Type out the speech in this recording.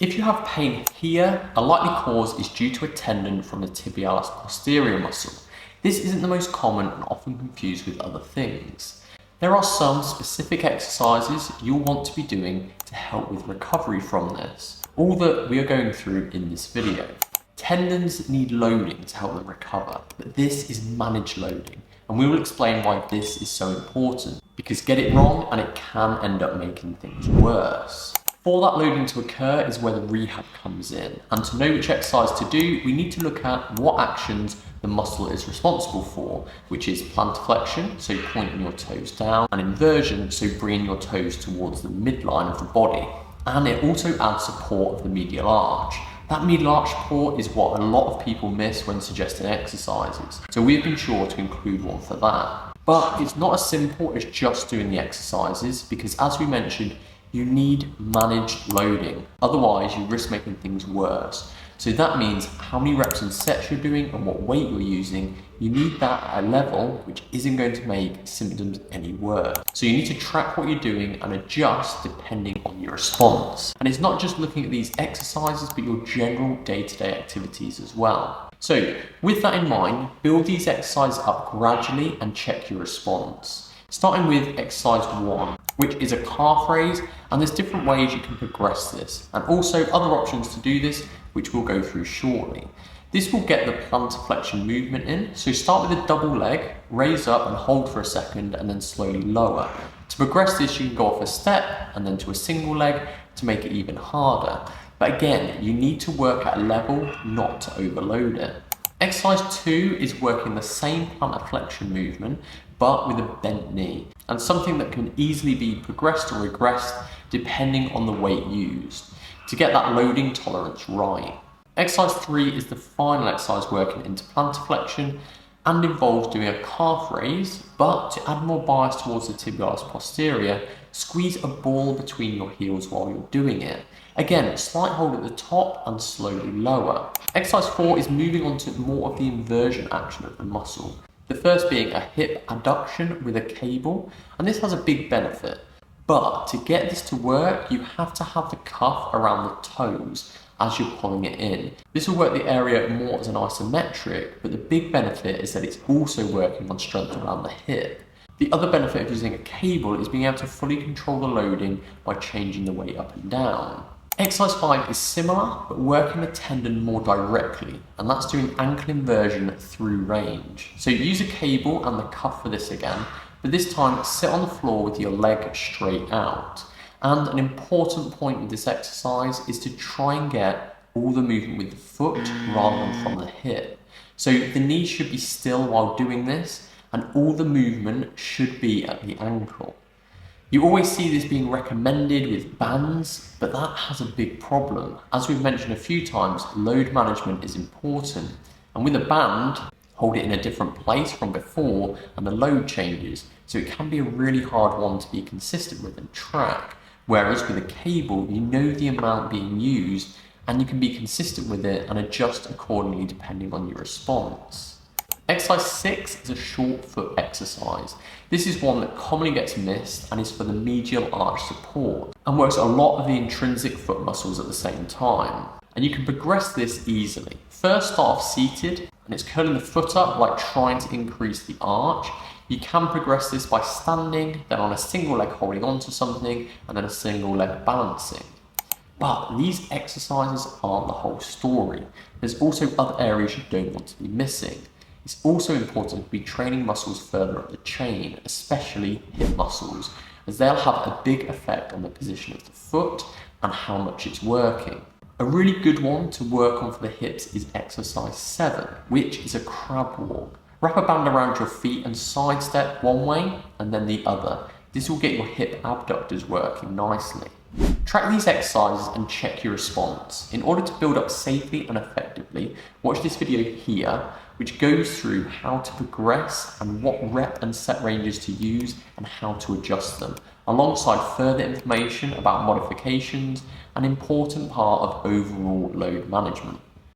If you have pain here, a likely cause is due to a tendon from the tibialis posterior muscle. This isn't the most common and often confused with other things. There are some specific exercises you'll want to be doing to help with recovery from this, all that we are going through in this video. Tendons need loading to help them recover, but this is managed loading, and we will explain why this is so important, because get it wrong and it can end up making things worse. For that loading to occur is where the rehab comes in, and to know which exercise to do, we need to look at what actions the muscle is responsible for, which is plantar flexion, so pointing your toes down, and inversion, so bringing your toes towards the midline of the body. And it also adds support of the medial arch. That medial arch support is what a lot of people miss when suggesting exercises, so we've been sure to include one for that. But it's not as simple as just doing the exercises, because as we mentioned, you need managed loading, otherwise you risk making things worse. So that means how many reps and sets you're doing and what weight you're using. You need that at a level which isn't going to make symptoms any worse. So you need to track what you're doing and adjust depending on your response. And it's not just looking at these exercises, but your general day-to-day activities as well. So with that in mind, build these exercises up gradually and check your response. Starting with exercise 1, which is a calf raise, and there's different ways you can progress this, and also other options to do this, which we'll go through shortly. This will get the plantar flexion movement in, so start with a double leg, raise up and hold for a second, and then slowly lower. To progress this, you can go off a step, and then to a single leg to make it even harder. But again, you need to work at a level, not to overload it. Exercise 2 is working the same plantar flexion movement, but with a bent knee, and something that can easily be progressed or regressed depending on the weight used, to get that loading tolerance right. Exercise 3 is the final exercise working into plantar flexion and involves doing a calf raise, but to add more bias towards the tibialis posterior, squeeze a ball between your heels while you're doing it. Again, slight hold at the top and slowly lower. Exercise 4 is moving on to more of the inversion action of the muscle. The first being a hip adduction with a cable, and this has a big benefit. But to get this to work, you have to have the cuff around the toes as you're pulling it in. This will work the area more as an isometric, but the big benefit is that it's also working on strength around the hip. The other benefit of using a cable is being able to fully control the loading by changing the weight up and down. Exercise 5 is similar, but working the tendon more directly, and that's doing ankle inversion through range. So use a cable and the cuff for this again, but this time sit on the floor with your leg straight out. And an important point with this exercise is to try and get all the movement with the foot rather than from the hip. So the knee should be still while doing this, and all the movement should be at the ankle. You always see this being recommended with bands, but that has a big problem. As we've mentioned a few times, load management is important. And with a band, hold it in a different place from before and the load changes. So it can be a really hard one to be consistent with and track. Whereas with a cable, you know the amount being used and you can be consistent with it and adjust accordingly depending on your response. Exercise 6 is a short foot exercise. This is one that commonly gets missed and is for the medial arch support and works a lot of the intrinsic foot muscles at the same time. And you can progress this easily. First start off seated, and it's curling the foot up like trying to increase the arch. You can progress this by standing, then on a single leg holding onto something, and then a single leg balancing. But these exercises aren't the whole story. There's also other areas you don't want to be missing. It's also important to be training muscles further up the chain, especially hip muscles, as they'll have a big effect on the position of the foot and how much it's working. A really good one to work on for the hips is exercise 7, which is a crab walk. Wrap a band around your feet and sidestep one way and then the other. This will get your hip abductors working nicely. Track these exercises and check your response. In order to build up safely and effectively, watch this video here, which goes through how to progress and what rep and set ranges to use and how to adjust them, alongside further information about modifications, an important part of overall load management.